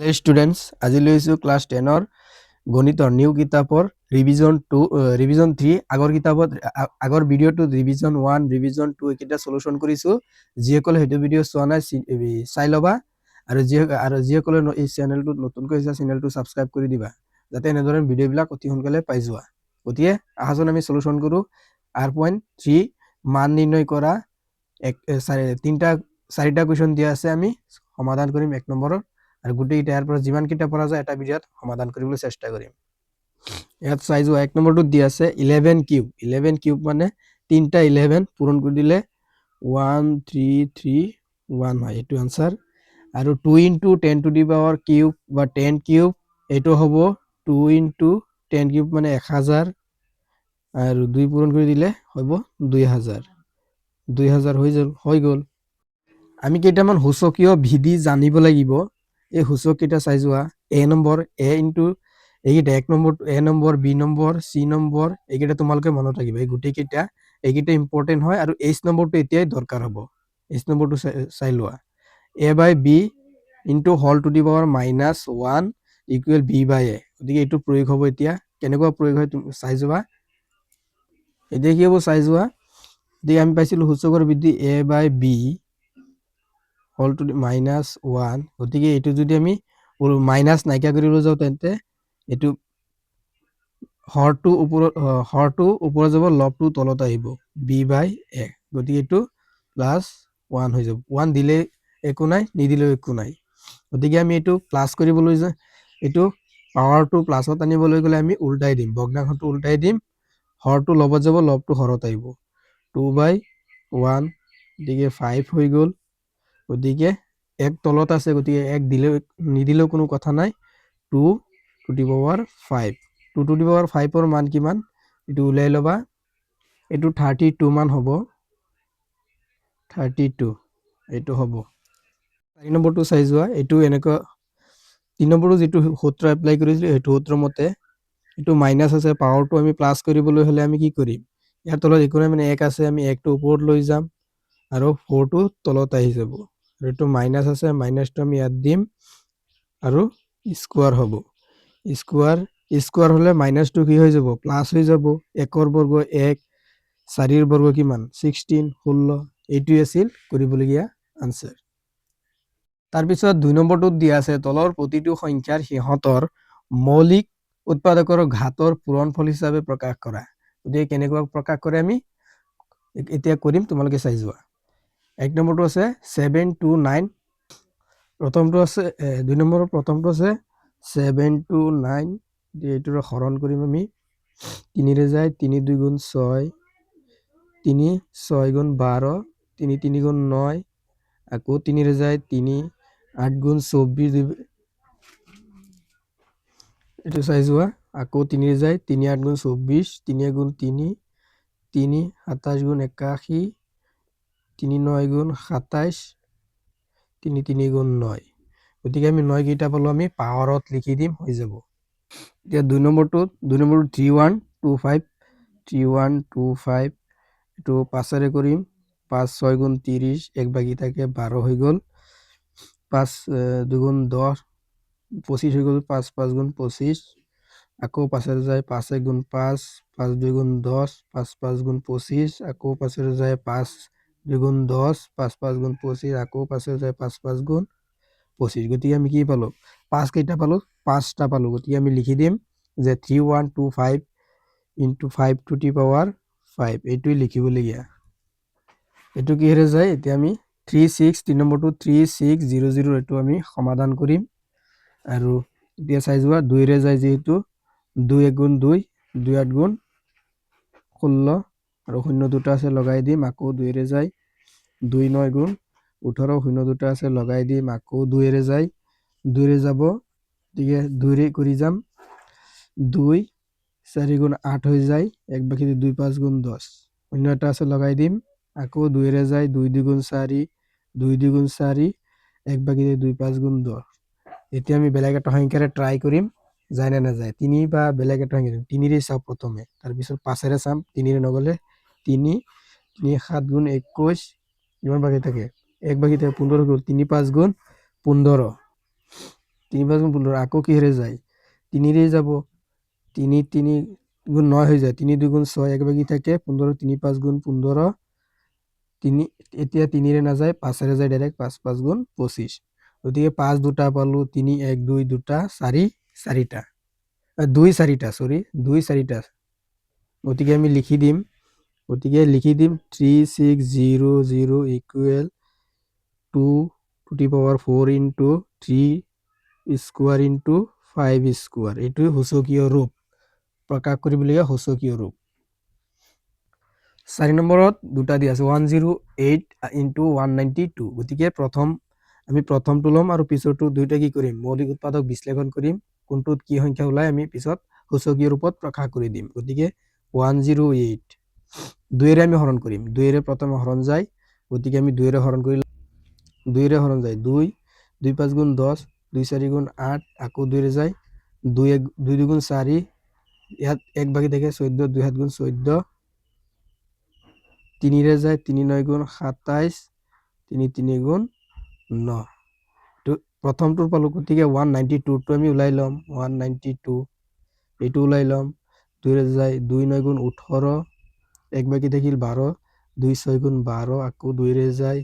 Hello students आज লৈছো class 10 ৰ গণিতৰ নিউ কিতাপৰ ৰিভিজন 3 আগৰ কিতাপত আগৰ ভিডিওটো ৰিভিজন 1 ৰিভিজন 2 একেটা সলিউশন কৰিছো যিসকলে হেতু ভিডিও চোৱা নাই চাই লবা আৰু যিসকলে এই চেনেলটো নতুনকৈ হৈছে চেনেলটো সাবস্ক্ৰাইব কৰি দিবা যাতে এনেদৰে ভিডিওবিলাক অতি সোনকালে পাই যোৱা গতিকে আহাজন আমি সলিউশন কৰো r.3 মান নিৰ্ণয় কৰা তিনটা চাৰিটা কোৱেশ্চন দিয়া আছে আমি সমাধান কৰিম এক নম্বৰৰ আৰু গুটেই ইয়াৰ পৰা যিমান কিটা পৰা যায় এটা ভিডিওত সমাধান কৰিবলৈ চেষ্টা কৰিম ইয়াত সাইজ 1 নম্বৰটো দিয়া আছে 11 কিউব মানে তিনটা 11 পূৰণ কৰি দিলে 1331 হয় এটো आंसर আৰু 2 * 10 টু দি পাৱাৰ কিউব বা 10 কিউব এটো হ'ব 2 * 10 কিউব মানে 1000 আৰু 2 পূৰণ কৰি দিলে হ'ব 2000 হৈ গল আমি কেইটামান সূচকীয় বিধি জানিব লাগিব এই সূচক কেইটা চাই যোৱা a নম্বৰ a ইনটু এইটা এক number a number b number c number এইকেইটা তোমালকে মনত ৰাখিব এই গুটি কেইটা এইকেইটা ইম্পৰ্টেন্ট হয় আৰু h নম্বৰটো এতিয়াই দৰকাৰ হ'ব h নম্বৰটো চাই লোৱা a by b into whole to the power -1 equal b by a গতিকে এইটো প্ৰয়োগ হ'ব এতিয়া কেনেকুৱা প্ৰয়োগ হয় তুমি চাই যোৱা এতিয়া কি হ'ব চাই যোৱা দি আমি পাইছিলো সূচকৰ বিধি a by b whole to -1 গতিকে এটো যদি আমি মাইনাস নাইকিয়া কৰিব যাও তেন্তে এটো হৰটো ওপৰত যাব লবটো তলত আহিব b by a গতিকে এটো +1 হৈ যাব 1 দিলে একো নাই নিদিলেও একো নাই গতিকে আমি এটো প্লাস কৰিবলৈ যে এটো পাৱাৰটো প্লাসত আনিবলৈ গলে আমি উল্টাই দিম ভগ্নাংশটো উল্টাই দিম হৰটো লবত যাব লবটো হৰত আহিব 2 by 1 গতিকে 5 হৈ গল গতিকে এক তলত আছে গতিকে এক দিলে নিদিলেও কোনো কথা নাই 2 to the power 5 2 to the power 5 ৰ মান কিমান এটো উলাই লবা এটো 32 মান হ'ব 32 এটো হ'ব 4 নম্বৰটো চাই যোৱা এটো এনেকা 3 নম্বৰটো যেটো সূত্ৰ এপ্লাই কৰিছিল হেতু সূত্ৰ মতে এটো মাইনাস আছে পাৱাৰটো আমি প্লাস কৰিবলৈ হলে আমি কি কৰিম ইয়াৰ তলত একো নাই মানে 1 আছে আমি 1 টো ওপৰত লৈ যাম আৰু 4 টো তলত আহি যাব এটো মাইনাস আছে মাইনাসটো আমি ইয়াত দিম আৰু স্কয়াৰ হ'ব স্কয়াৰ হলে মাইনাসটো কি হৈ যাব প্লাস হৈ যাব 1 ৰ বৰ্গ 1 4 ৰ বৰ্গ কিমান 16 এইটো আছিল কৰিবলগীয়া आंसर তাৰ পিছত 2 নম্বৰটোত দিয়া আছে তলৰ প্ৰতিটো সংখ্যাৰ সিহঁতৰ মৌলিক উৎপাদকৰ ঘাতৰ পূৰণফল হিচাপে প্ৰকাশ কৰা গতিকে কেনেকুৱা প্ৰকাশ কৰে আমি এতিয়া কৰিম তোমালোকে চাই যোৱা এক নম্বৰটো আছে 7 to 9 প্ৰথমটো আছে 2 নম্বৰৰ প্ৰথমটো আছে 7 to 9 এইটোৰ হৰণ কৰিম আমি 3 ৰে যায় 3 2 গুণ 6 3 6 গুণ 12 3 3 গুণ 9 আকৌ 3 ৰে যায় 3 8 গুণ 24 এটো চাই যোৱা আকৌ 3 ৰে যায় 3 8 গুণ 24 3 গুণ 3 3 27 গুণ 81 3 9 গুণ 27 3 3 গুণ 9 গতিকে আমি 9 কেইটা পালো আমি পাৱাৰত লিখি দিম হৈ যাব এতিয়া 2 নম্বৰটো 3125 3125 এটো 5 ৰে কৰিম 5 6 গুণ 30 এক বাকি থাকে 12 হৈ গল 5 2 গুণ 10 25 হৈ গল 5 5 গুণ 25 আকৌ 5 ৰে যায় 5 1 গুণ 5 5 2 গুণ 10 5 5 গুণ 25 আকৌ 5 ৰে যায় 5 2 গুণ 10 5 5 গুণ 25 আকৌ 5 ৰে যায় 5 5 গুণ 25 গতিকে আমি কি পালো 5 কেইটা পালো 5টা পালো গতিকে আমি লিখি দিম যে 3125 into 5 to the power 5 এইটোই লিখিবলগীয়া এটো কি হৰে যায় এতিয়া আমি 3 নম্বৰটো 3600 এটো আমি সমাধান কৰিম আৰু এতিয়া চাই যোৱা 2 ৰে যায় যেহেতু 2 1 গুণ 2 2 8 গুণ 16 আৰু শূন্য দুটা আছে লগাই দিম আকৌ 2 ৰে যায় 2 9 গুণ 18 শূন্য দুটা আছে লগাই দিম আকৌ 2 ৰে যায় 2 ৰে যাব গতিকে 2 ৰে কৰি যাম 2 4 গুণ 8 হৈ যায় এক বাকি 2 5 গুণ 10 শূন্য এটা আছে লগাই দিম আকৌ 2 ৰে যায় 2 2 গুণ 4 2 2 গুণ 4 এক বাকি 2 5 গুণ 10 এতিয়া আমি বেলেগ এটা সংখ্যাৰে ট্ৰাই কৰিম যায় না যায় 3 বা বেলেগ এটা সংখ্যা 3 ৰে চাও প্ৰথমে তাৰ পিছত 5 ৰে চাম 3 ৰে নগলে 3 3 7 গুণ 21 ইমান বাকি থাকে এক বাকি থাকে 15 গুণ 3 5 গুণ 15 3 5 গুণ 15 আকৌ কিহেৰে যায় 3ৰে যাব 3 3 গুণ 9 হৈ যায় 3 2 গুণ 6 এক বাকি থাকে 15 3 5 গুণ 15 3 এতিয়া 3ৰে নাযায় 5ৰে যায় ডাইৰেক্ট 5 5 গুণ 25 গতিকে 5 দুটা পালো 3 1 2 দুটা 4 4টা 2 4টা সরি 2 4টা গতিকে আমি লিখি দিম 3 6 0 0 equal 2 to the power 4 into 3 square into 5 square এইটো সূচকীয় ৰূপ প্ৰকাশ কৰিবলগীয়া সূচকীয় ৰূপ 4 নম্বৰত দুটা দিয়া আছে 108 ইন্টু 192 গতিকে আমি প্ৰথমটো ল'ম আৰু পিছৰটো দুইটা কি কৰিম মৌলিক উৎপাদক বিশ্লেষণ কৰিম কোনটোত কি সংখ্যা ওলাই আমি পিছত সূচকীয় ৰূপত প্ৰকাশ কৰি দিম গতিকে 108 2ৰে আমি হৰণ কৰিম 2ৰে প্ৰথমে হৰণ যায় গতিকে আমি 2ৰে হৰণ কৰিলে 2ৰে হৰণ যায় 2 2 5 গুণ 10 2 4 গুণ 8 আকৌ 2ৰে যায় 2 2 গুণ 4 ইয়াত এক বাকি থাকে 14 2 7 গুণ 14 3ৰে যায় 3 9 গুণ 27 3 3 গুণ 9 তো প্ৰথমটো পালো গতিকে 192 টো আমি উলাই লম 192 এইটো উলাই লম 2ৰে যায় 2 9 গুণ 18 এক বাকি থাকিল 12 2 6 গুণ 12 আকৌ 2ৰে যায়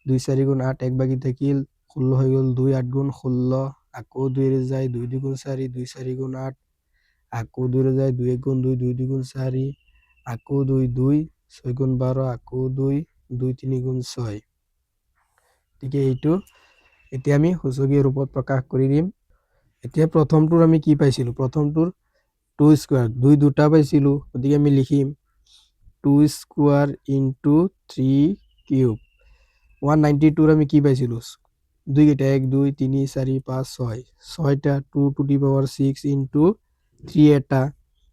2 4 গুণ 8 এক বাকি থাকিল 16 হৈ গ'ল 2 8 গুণ 16 আকৌ 2ৰে যায় 2 2 গুণ 4 2 4 গুণ 8 আকৌ 2ৰে যায় 2 1 গুণ 2 2 2 গুণ 4 আকৌ 2 2 6 গুণ 12 আকৌ 2 2 3 গুণ 6 গতিকে এইটো এতিয়া আমি সূচকীয় ৰূপত প্ৰকাশ কৰি দিম এতিয়া প্ৰথমটোৰ আমি কি পাইছিলো প্ৰথমটোৰ 2 স্কয়ার 2 দুটা পাইছিলো গতিকে আমি লিখিম 2 স্কয়ার ইনটু 3 কিউব 192 আমি কি পাইছিলো 2 কেটা 1 2 3 4 5 6 6টা 2 টু দি পাওয়ার 6 ইনটু 3 এটা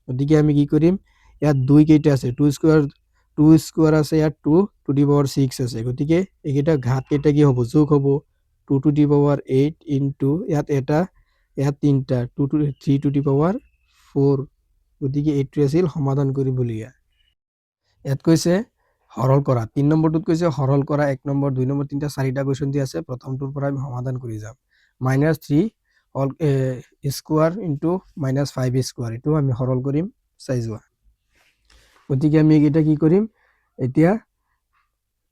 গতিকে আমি কি কৰিম ইয়াত 2 কেইটা আছে 2 স্কয়ার আছে ইয়াত 2 টু দি পাওয়ার 6 আছে গতিকে এইকেইটা ঘাত কেইটা কি হ'ব যোগ হ'ব 2 টু দি পাওয়ার 8 ইনটু ইয়াত এটা ইয়াত তিনটা 2 টু 3 টু দি পাওয়ার 4 গতিকে এইটো আছিল সমাধান কৰিবলগীয়া ইয়াত কৈছে হৰল কৰা 3 নম্বৰটোত কৈছে হৰল কৰা 1 নম্বৰ 2 নম্বৰ 3টা 4টা কোৱেশ্চন দি আছে প্ৰথমটোৰ পৰা আমি সমাধান কৰি যাম -3 অল স্কয়াৰ ইনটু -5 স্কয়াৰ এটো আমি হৰল কৰিম চাই যোৱা গতিকে আমি এটা কি কৰিম এতিয়া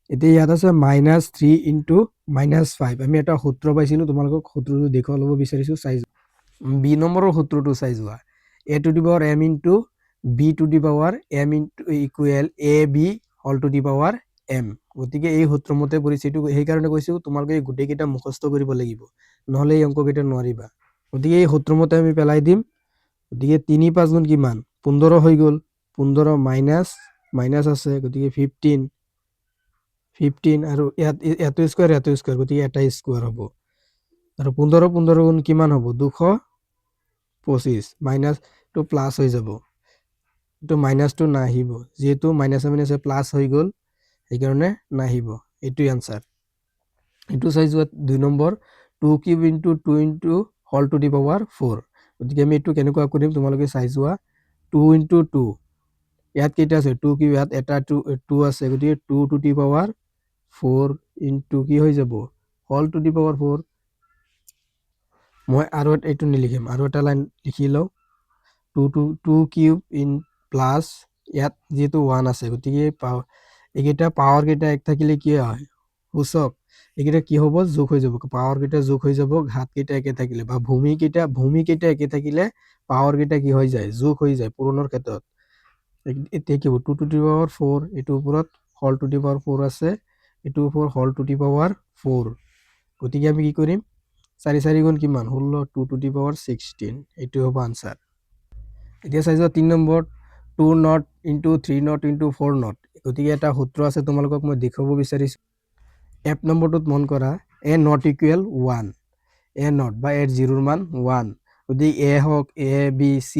ইয়াত আছে -3 ইনটু -5 আমি এটা সূত্ৰ পাইছিলো তোমালোকক সূত্ৰটো দেখুৱা ল'ব বিচাৰিছো চাই বি নম্বৰৰ সূত্ৰটো চাই যোৱা a to the power m into b to the power m into equal ab all to the power m গতিকে এই সূত্র মতে পৰিচিত এই কাৰণে কৈছো তোমালোকে এই গুটেই কেইটা মুখস্থ কৰিব লাগিব নহলে এই অংক কেইটা নোৱাৰিবা গতিকে এই সূত্র মতে আমি পেলাই দিম গতিকে 3 5 গুণ কিমান 15 হৈ গল 15 মাইনাস আছে গতিকে 15 আৰু এত স্কয়াৰ গতিকে এটা স্কয়াৰ হ'ব আৰু 15 15 গুণ কিমান হ'ব 225 মাইনাস টু প্লাস হৈ যাব তো মাইনাস টু না আহিব যেহেতু মাইনাস মাইনাস প্লাস হৈ গল এই কাৰণে না আহিব এটো आंसर এটো চাই যোৱা 2 নম্বৰ 2 cube into 2 into whole to the power 4 গতিকে আমি এটো কেনেকুৱা কৰিম তোমালোকে চাই যোৱা 2 ইনটু 2 ইয়াত কেইটা আছে 2 কিউব ইয়াত এটা 2 আছে গতিকে 2 টু দি পাৱাৰ 4 ইনটু কি হৈ যাব হোল টু দি পাৱাৰ 4 মই আৰু এইটো নিলিখিম আৰু এটা লাইন লিখি লও 2 কিউব ইন প্লাস ইয়াত যেটো 1 আছে গতিকে এইকেইটা পাওয়ার কেইটা এক থাকিলে কি হয় সূচক এইকেইটা কি হ'ব যোগ হৈ যাব পাওয়ার কেইটা যোগ হৈ যাব ঘাত কেইটা একে থাকিলে বা ভূমি কেইটা একে থাকিলে পাওয়ার কেইটা কি হৈ যায় যোগ হৈ যায় পূৰণৰ ক্ষেত্ৰত এতিয়া কি হ'ব 2 টু দি পাওয়াৰ 4 এটো ওপৰত হোল টু দি পাওয়াৰ 4 আছে এটো ওপৰ হোল টু দি পাওয়াৰ 4 গতিকে আমি কি কৰিম 4 4 গুণ কিমান 16 2 টু দি পাওয়াৰ 16 এটো হ'ব आंसर এতিয়া চাই যোৱা 3 number 2 not into 3 not into 4 not গতিকে এটা সূত্ৰ আছে তোমালোকক মই দেখাব বিচাৰিছো এফ নম্বৰটোত মন কৰা a not equal 1 a not বা a জিৰোৰ মান 1 যদি a হওক a b c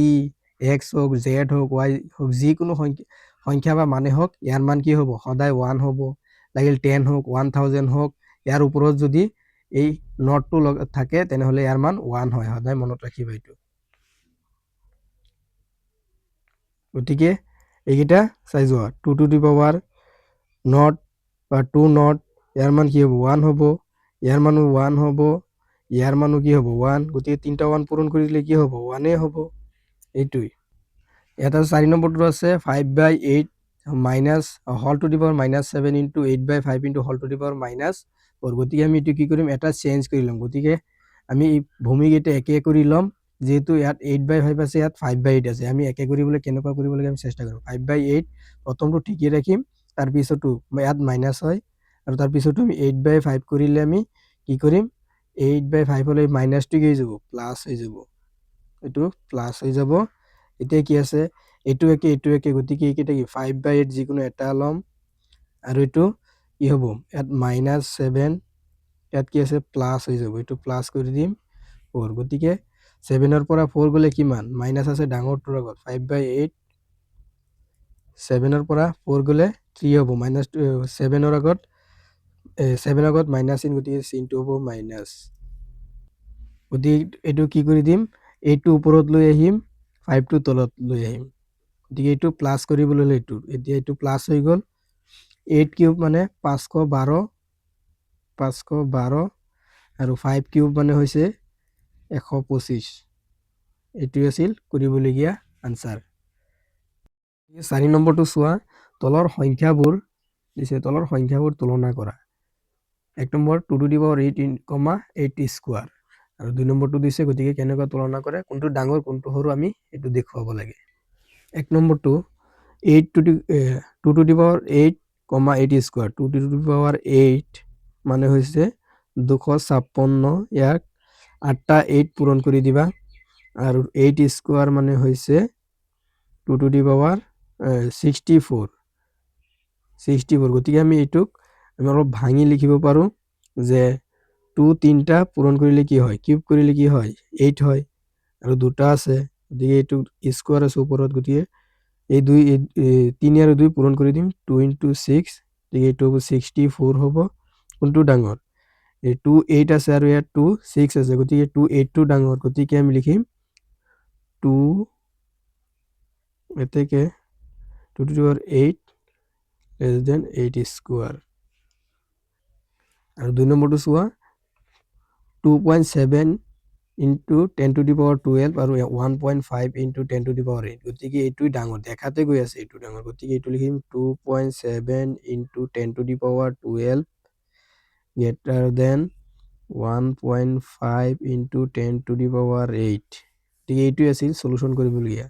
x হওক z হওক y হওক যিকোনো সংখ্যা বা মানে হওক ইয়াৰ মান কি হ'ব সদায় 1 হ'ব লাগিল 10 হওক 1000 হওক ইয়াৰ ওপৰত যদি এই নটটো থাকে তেনেহলে ইয়াৰ মান 1 হয় সদায় মনত ৰাখিবা এইটো গতিকে এইকেইটা চাই যোৱা 2 টু দি পাওয়াৰ নট বা 2 নট ইয়াৰ মান কি হ'ব 1 হ'ব ইয়াৰ মানো 1 হ'ব ইয়াৰ মানো কি হ'ব 1, গতিকে 3টা 1 পূৰণ কৰি দিলে কি হ'ব 1 হ'ব। এইটোৱেই। ইয়াত 4 নম্বৰটো আছে 5/8 minus whole to the power -7 into 8/5 into whole to the power -4। গতিকে আমি এইটো কি কৰিম, এটা চেঞ্জ কৰি ল'ম। গতিকে আমি ভূমিকেইটা একে কৰি ল'ম। যেহেতু ইয়াত 8/5 আছে, ইয়াত 5/8 আছে, আমি একে কৰিবলৈ কেনেকুৱা কৰিব লাগে আমি চেষ্টা কৰিম। 5/8 প্ৰথমটো ঠিকেই ৰাখিম, তাৰপিছতো ইয়াত মাইনাছ হয়, আৰু তাৰপিছতো আমি 8/5 কৰিলে আমি কি কৰিম, 8/5 হ'লে মাইনাছটো কি হৈ যাব, প্লাছ হৈ যাব। এইটো প্লাছ হৈ যাব। এতিয়া কি আছে, এইটো একে, গতিকে এইকেইটা কি 5/8 যিকোনো এটা ল'ম, আৰু এইটো কি হ'ব, ইয়াত -7, ইয়াত কি আছে প্লাছ হৈ যাব, এইটো প্লাছ কৰি দিম 4। গতিকে 7ৰ পৰা 4 গ'লে কিমান, মাইনাছ আছে ডাঙৰটোৰ আগত 5/8, 7ৰ পৰা 4 গ'লে 3 হ'ব, -7ৰ আগত 7 আগত মাইনাছ চিন, গতিকে চিনটো হ'ব মাইনাছ। গতিকে এইটো কি কৰি দিম, 8টো ওপৰত লৈ আহিম, 5টো তলত লৈ আহিম। গতিকে এইটো প্লাছ কৰিবলৈ হ'লে এতিয়া এইটো প্লাছ হৈ গ'ল। 8 কিউব মানে 512, আৰু 5 কিউব মানে হৈছে 125। এইটোৱে আছিল কৰিবলগীয়া আনচাৰ। 4 নম্বৰটো চোৱা, তলৰ সংখ্যাবোৰ দিছে, তলৰ সংখ্যাবোৰ তুলনা কৰা। 1 number 2 to the power 8 square, আৰু 2 নম্বৰটো দিছে, গতিকে কেনেকুৱা তুলনা কৰে, কোনটো ডাঙৰ কোনটো সৰু আমি এইটো দেখুৱাব লাগে। 1 নম্বৰটো 2 to the power 8 square, 2 to the power 8 মানে হৈছে 256, ইয়াক 8টা 8 পূৰণ কৰি দিবা, আৰু 8 স্কোৱাৰ মানে হৈছে 2 টু দি পাৱাৰ 64। গতিকে আমি এইটোক আমি অলপ ভাঙি লিখিব পাৰোঁ যে 2 3টা পূৰণ কৰিলে কি হয়, কিউব কৰিলে কি হয় 8 হয়, আৰু 2টা আছে, গতিকে এইটো স্কোৱাৰ আছে ওপৰত, গতিকে এই 3 আৰু 2 পূৰণ কৰি দিম, 2 ইনটু 6, গতিকে এইটো হ'ব 64 হ'ব। কোনটো ডাঙৰ, এই 2 8 আছে, আৰু ইয়াত 2 6 আছে, গতিকে 2 8টো ডাঙৰ, গতিকে আমি লিখিম 2 এতেকে 2 to the power 8 less than 8 square. আৰু 2 নম্বৰটো চোৱা, 2.7 ইনটু 10 টু দি পাৱাৰ 12, আৰু 1.5 ইনটু 10 টু দি পাৱাৰ 8, গতিকে এইটোৱে ডাঙৰ, দেখাতে গৈ আছে এইটো ডাঙৰ, গতিকে এইটো লিখিম 2.7 into 10 two the power 12 greater than 1.5 into 10 two the power 8। গতিকে এইটোৱে আছিল চলুশ্যন কৰিবলগীয়া।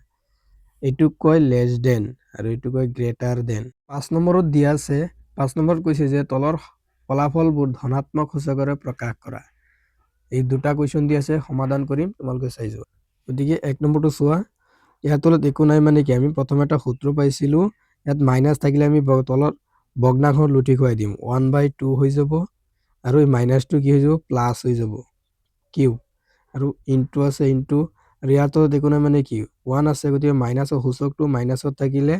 এইটোক কয় লেছ দেন, আৰু এইটো কয় গ্ৰেটাৰ দেন। 5 নম্বৰত দিয়া আছে, 5 নম্বৰত কৈছে যে তলৰ ফলাফলবোৰ ধনাত্মক সূচকেৰে প্ৰকাশ কৰা। এই দুটা কুৱেশ্যন দি আছে, সমাধান কৰিম, তোমালোকে চাই যোৱা। গতিকে 1 নম্বৰটো চোৱা, ইয়াৰ তলত একো নাই মানে কি, আমি প্ৰথমে এটা সূত্ৰ পাইছিলোঁ, ইয়াত মাইনাছ থাকিলে আমি তলত ভগ্নাংশত লুটি খুৱাই দিম, 1/2 হৈ যাব, আৰু এই মাইনাছটো কি হৈ যাব, প্লাছ হৈ যাব, কিউব, আৰু ইনটু আছে ইনটু, আৰু ইয়াৰ তলত একো নাই মানে কি 1 আছে, গতিকে মাইনাছৰ সূচকটো মাইনাছত থাকিলে,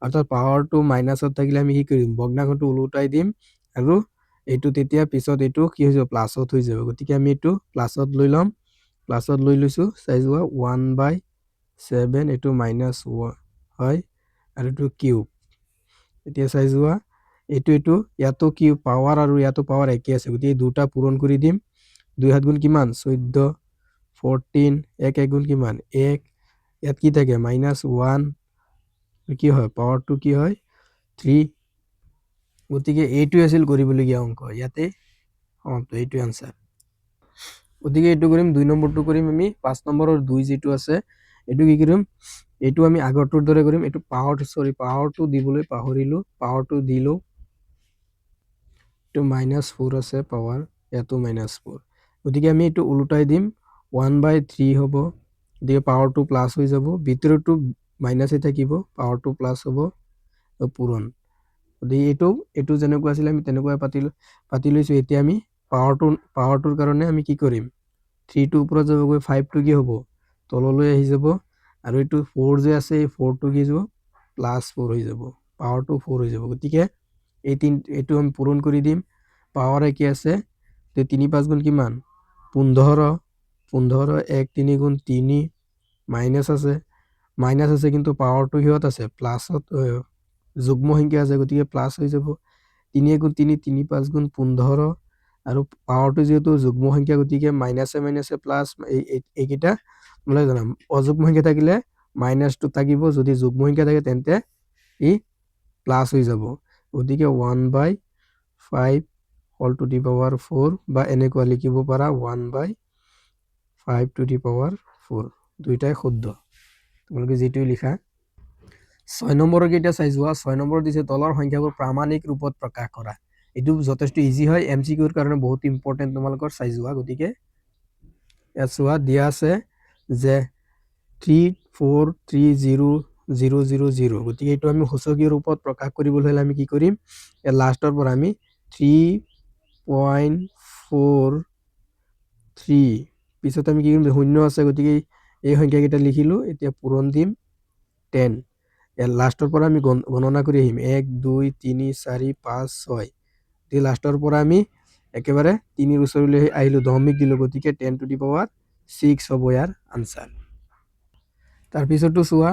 অৰ্থাৎ পাৱাৰটো মাইনাছত থাকিলে আমি কি কৰিম, ভগ্নাংশটো ওলোটাই দিম, আৰু এইটো তেতিয়া পিছত এইটো কি হৈ যাব, প্লাছত হৈ যাব, গতিকে আমি এইটো প্লাছত লৈ ল'ম, প্লাছত লৈ লৈছোঁ, চাই যোৱা 1/7, এইটো -1 হয়, আৰু এইটো কিউব। এতিয়া চাই যোৱা, এইটো ইয়াতো কি পাৱাৰ, আৰু ইয়াতো পাৱাৰ একে আছে, গতিকে দুটা পূৰণ কৰি দিম, 2 7 গুণ কিমান 14, 14, 1 1 গুণ কিমান 1, ইয়াত কি থাকে -1, কি হয় পাৱাৰটো কি হয় 3। গতিকে এইটোৱে আছিল কৰিবলগীয়া অংক, ইয়াতে সমাপ্ত, এইটোৱে আনচাৰ। গতিকে এইটো কৰিম, 2 নম্বৰটো কৰিম আমি, 5 নম্বৰৰ 2 যিটো আছে, এইটো কি কৰিম, এইটো আমি আগৰটোৰ দৰে কৰিম, এইটো পাৱাৰটো দিবলৈ পাহৰিলোঁ, পাৱাৰটো দিলোঁ, এইটো -4 আছে পাৱাৰ, ইয়াতো -4, গতিকে আমি এইটো ওলোটাই দিম, 1/3 হ'ব, গতিকে পাৱাৰটো প্লাছ হৈ যাব, ভিতৰতো মাইনাছে থাকিব, পাৱাৰটো প্লাছ হ'ব, পূৰণ। গতিকে এইটো যেনেকুৱা আছিলে আমি তেনেকুৱাই পাতি লৈছোঁ। এতিয়া আমি পাৱাৰটোৰ কাৰণে আমি কি কৰিম, 3টো ওপৰত যাবগৈ, 5টো কি হ'ব তললৈ আহি যাব, আৰু এইটো 4 যে আছে, এই 4টো কি যাব +4 হৈ যাব, পাৱাৰটো 4 হৈ যাব, গতিকে এইটো আমি পূৰণ কৰি দিম, পাৱাৰ একে আছে, 3 5 গুণ কিমান 15, 15, 1 3 গুণ 3, মাইনাছ আছে, কিন্তু পাৱাৰটো কিহত আছে প্লাছত, যুগ্ম সংখ্যা আছে, গতিকে প্লাছ হৈ যাব, 3 গুণ 3 3 5 গুণ 15, আৰু পাৱাৰটো যিহেতু যুগ্ম সংখ্যা গতিকে মাইনাছে মাইনাছে প্লাছ এইকেইটা তোমালোকে জানা অযুগ্ম সংখ্যা থাকিলে মাইনাছটো থাকিব, যদি যুগ্ম সংখ্যা থাকে তেন্তে ই প্লাছ হৈ যাব। গতিকে 1/5 হোল টু দি পাৱাৰ 4 বা এনেকুৱা লিখিব পাৰা 1/5 টু দি পাৱাৰ 4, দুইটাই শুদ্ধ, তোমালোকে যিটোৱে লিখা। 6 নম্বৰৰ কেইটা চাই যোৱা। 6 নম্বৰ দিছে তলৰ সংখ্যাবোৰ প্ৰামাণিক ৰূপত প্ৰকাশ কৰা। এইটো যথেষ্ট ইজি হয়, MCQৰ কাৰণে বহুত ইম্পৰ্টেণ্ট, তোমালোকৰ চাই যোৱা। গতিকে ইয়াত চোৱা দিয়া আছে যে 3430000, গতিকে এইটো আমি সূচকীয় ৰূপত প্ৰকাশ কৰিবলৈ হ'লে আমি কি কৰিম, ইয়াৰ লাষ্টৰ পৰা আমি 3.43 পিছত আমি কি কৰিম, শূন্য আছে গতিকে এই সংখ্যাকেইটা লিখিলোঁ। এতিয়া পূৰণ দিম 10, ইয়াৰ লাষ্টৰ পৰা আমি গণনা কৰি আহিম 1 2 3 4 5 6, গতিকে লাষ্টৰ পৰা আমি একেবাৰে 3ৰ ওচৰলৈ আহিলোঁ, দশমিক দিলোঁ, গতিকে 10 টু দি পাৱাৰ 6 হ'ব ইয়াৰ আনচাৰ। তাৰপিছতো চোৱা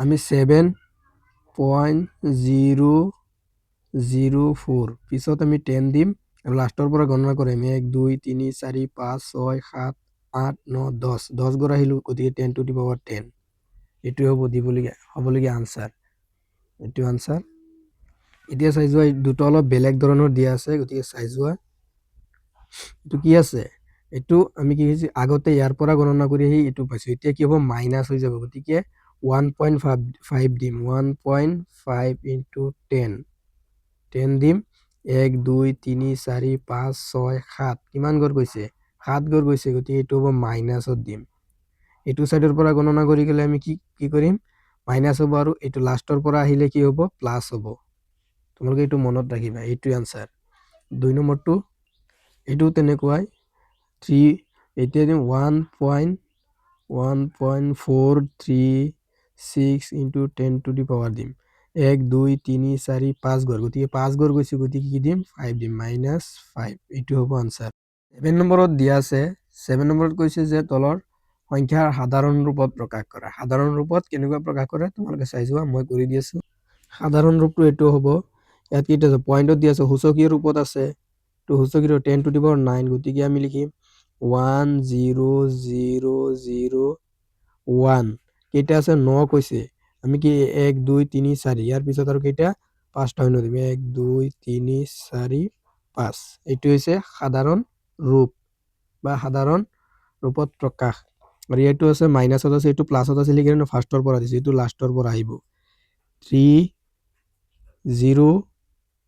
আমি 7.004 পিছত আমি 10 দিম আৰু লাষ্টৰ পৰা গণনা কৰিম 1 2 3 4 5 6 7 8 9 10, 10 গড় আহিলোঁ, গতিকে 10 টু দি পাৱাৰ 10, এইটোৱে হ'বলগীয়া আনচাৰ, এইটো আনচাৰ। এতিয়া চাই যোৱা, দুটা অলপ বেলেগ ধৰণৰ দিয়া আছে, গতিকে চাই যোৱা এইটো কি আছে। এইটো আমি কি হৈছে আগতে ইয়াৰ পৰা গণনা কৰি আহি এইটো পাইছোঁ, এতিয়া কি হ'ব মাইনাছ হৈ যাব, গতিকে 1.5 দিম, 1.5 ইনটু 10 দিম, 1 2 3 4 5 6 7, কিমান গড় গৈছে 7 গড় গৈছে, গতিকে এইটো হ'ব মাইনাছত দিম। এইটো ছাইডৰ পৰা গণনা কৰি গ'লে আমি কি কৰিম, মাইনাছ হ'ব, আৰু এইটো লাষ্টৰ পৰা আহিলে কি হ'ব প্লাছ হ'ব, তোমালোকে এইটো মনত ৰাখিবা, এইটোৱে আনচাৰ। 2 নম্বৰটো এইটো তেনেকুৱাই 3, এতিয়া দিম 1.436 ইনটু 10 টু দি পাৱাৰ দিম 1 2 3 4 5 গড়, গতিকে 5 গড় গৈছে, গতিকে কি দিম 5 দিম, -5, এইটো হ'ব আনচাৰ। 7 নম্বৰত দিয়া আছে, 7 নম্বৰত কৈছে যে তলৰ সংখ্যাৰ সাধাৰণ ৰূপত প্ৰকাশ কৰা। সাধাৰণ ৰূপত কেনেকুৱা প্ৰকাশ কৰে তোমালোকে চাই যোৱা, মই কৰি দি আছোঁ। সাধাৰণ ৰূপটো এইটো হ'ব, ইয়াত কেইটা আছে পইণ্টত দিয়া আছে, সূচকীয় ৰূপত আছে, তো সূচকীয় 10 টু দি পাৱাৰ 9, গতিকে আমি লিখিম 10001, কেইটা আছে 9 কৈছে, আমি কি 1 2 3 4, ইয়াৰ পিছত আৰু কেইটা 5টা শূন্য দিম, 1 2 3 4 5, এইটো হৈছে সাধাৰণ ৰূপ বা সাধাৰণ ৰূপত প্ৰকাশ। আৰু এইটো আছে মাইনাছত আছে, এইটো প্লাছত আছে, সেইকাৰণে ফাৰ্ষ্টৰ পৰা দিছে, এইটো লাষ্টৰ পৰা আহিব 30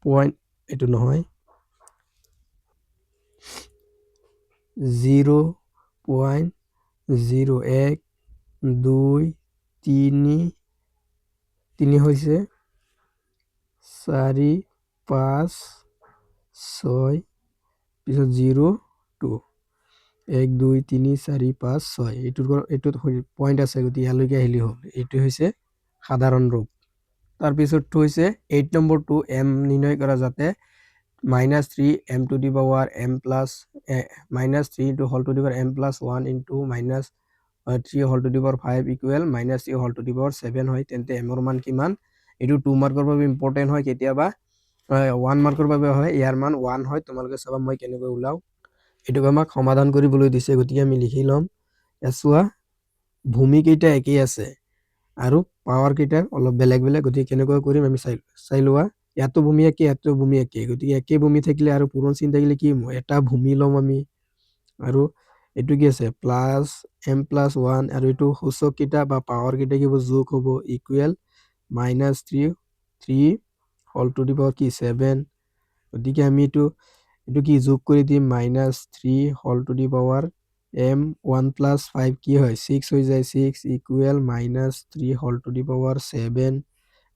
পইণ্ট, এইটো নহয় 0.01 2 3 হৈছে 4 5 6, পিছত 0 2, 1 2 3 4 5 6, এইটোত পইণ্ট আছে, গতিকে ইয়ালৈকে আহিলে হ'ল, এইটো হৈছে সাধাৰণ ৰূপ। তাৰপিছতটো হৈছে 8 নম্বৰটো m নিৰ্ণয় কৰা, যাতে -3 m to the power m plus -3 into whole to the power m plus 1 into -3 whole to the power 5 equal -3 whole to the power 7 হয়, তেন্তে m ৰ মান কিমান। এইটো 2 মাৰ্কৰ বাবে ইম্পৰ্টেণ্ট হয়, কেতিয়াবা 1 মাৰ্কৰ বাবে হয়, ইয়াৰ মান 1 হয়, তোমালোকে চাবা মই কেনেকৈ ওলাও। এইটোক আমাক সমাধান কৰিবলৈ দিছে, গতিকে আমি লিখি ল'ম। চোৱা ভূমি কেইটা একেই আছে আৰু পাৱাৰ কেইটা অলপ বেলেগ বেলেগ, গতিকে কেনেকৈ কৰিম আমি চাই লোৱা। ইয়াতো ভূমি একে, ইয়াতো ভূমি একে, গতিকে একে ভূমি থাকিলে আৰু পূৰণ চিন থাকিলে কি এটা ভূমি ল'ম আমি, আৰু এইটো কি আছে প্লাছ m প্লাছ 1, আৰু এইটো সূচক কেইটা বা পাৱাৰ কেইটা কি হ'ব যোগ হ'ব, equal -3 whole to the power কি 7, গতিকে আমি এইটো কি যোগ কৰি দিম, -3 whole to the power m 1 plus 5 কি হয় 6 হৈ যায়, 6 equal -3 whole to the power 7,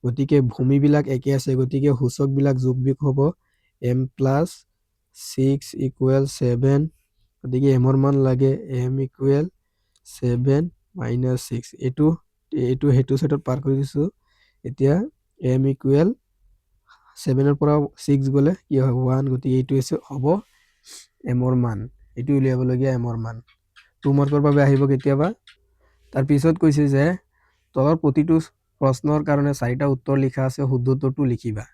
গতিকে ভূমিবিলাক একে আছে, গতিকে সূচকবিলাক যোগ বিয়োগ হ'ব, m প্লাছ 6 ইকুৱেল 7, গতিকে m ৰ মান লাগে m ইকুৱেল 7 - 6, এইটো সেইটো ছাইডত পাৰ কৰি দিছোঁ। এতিয়া m ইকুৱেল 7ৰ পৰা 6 গ'লে কি হয় 1, গতিকে এইটো হ'ব m ৰ মান, এইটো উলিয়াবলগীয়া m ৰ মান, 2 মাৰ্কৰ বাবে আহিব কেতিয়াবা। তাৰপিছত কৈছে যে তলৰ প্ৰতিটো প্ৰশ্নৰ কাৰণে 4টা উত্তৰ লিখা আছে, শুদ্ধ উত্তৰটো লিখিবা।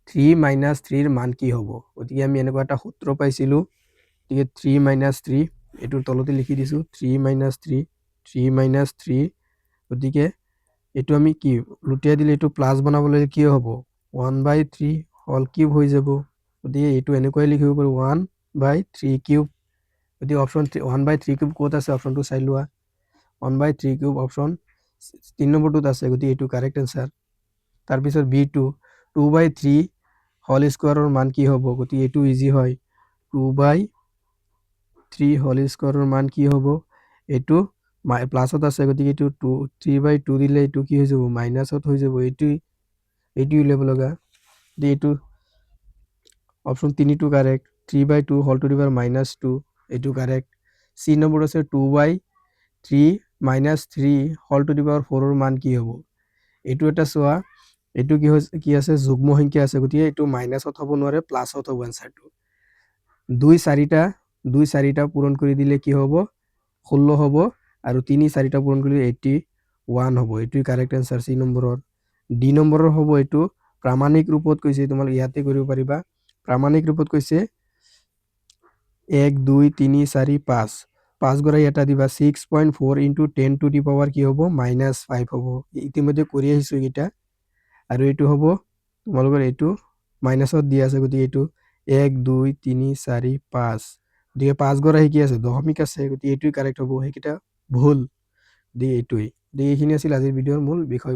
3 - 3 ৰ মান কি হ'ব গতিকে আমি এনেকুৱা এটা সূত্ৰ পাইছিলোঁ গতিকে 3 - 3 এইটোৰ তলতে লিখি দিছোঁ 3 - 3 3 - 3 গতিকে এইটো আমি কি লুটিয়াই দিলে এইটো প্লাছ বনাবলৈ কি হ'ব 1/3 হোল কিউব হৈ যাব গতিকে এইটো এনেকুৱাই লিখিব পাৰোঁ 1/3 কিউব গতিকে অপশ্যন 1/3 কিউব ক'ত আছে অপশ্যনটো চাই লোৱা 1/3 কিউব অপশ্যন 3 নম্বৰটোত আছে গতিকে এইটো কাৰেক্ট এনচাৰ তাৰপিছত B2 2/3 হোল স্কোৱাৰৰ মান কি হ'ব গতিকে এইটো ইজি হয় 2/3 হোল স্কোৱাৰৰ মান কি হ'ব এইটো প্লাছত আছে গতিকে এইটো 3/2 দিলে এইটো কি হৈ যাব মাইনাছত হৈ যাব এইটো উলিয়াব লগা এইটো অপশ্যন 3টো correct 3/2 whole to the power -2 এইটো কাৰেক্ট চি নম্বৰ আছে 2/3 - 3 হোল টু দি পাৱাৰ 4ৰ মান কি হ'ব এইটো এটা চোৱা এইটো কি আছে যুগ্ম সংখ্যা আছে গতিকে এইটো মাইনাছত হ'ব নোৱাৰে প্লাছত হ'ব এনচাৰটো 2 4টা পূৰণ কৰি দিলে কি হ'ব 16 হ'ব আৰু 3 4টা পূৰণ কৰিলে 81 হ'ব এইটোই কাৰেক্ট এনচাৰ চি নম্বৰৰ ডি নম্বৰৰ হ'ব এইটো প্ৰামাণিক ৰূপত কৈছে তোমালোক ইয়াতে কৰিব পাৰিবা প্ৰামাণিক ৰূপত কৈছে 1 2 3 4 5 5 গৰাই এটা দিবা 6.4 * 10 টু দি পাৱাৰ কি হ'ব -5 হ'ব ইতিমধ্যে কৰি আহিছোঁ এইকেইটা আৰু এইটো হ'ব তোমালোকৰ এইটো মাইনাছত দিয়া আছে গতিকে এইটো 1 2 3 4 5 গতিকে 5 গৰাই কি আছে দশমিক আছে গতিকে এইটোই কাৰেক্ট হ'ব সেইকেইটা ভুল এইটোৱেই এইখিনি আছিল আজিৰ ভিডিঅ'ৰ মূল বিষয়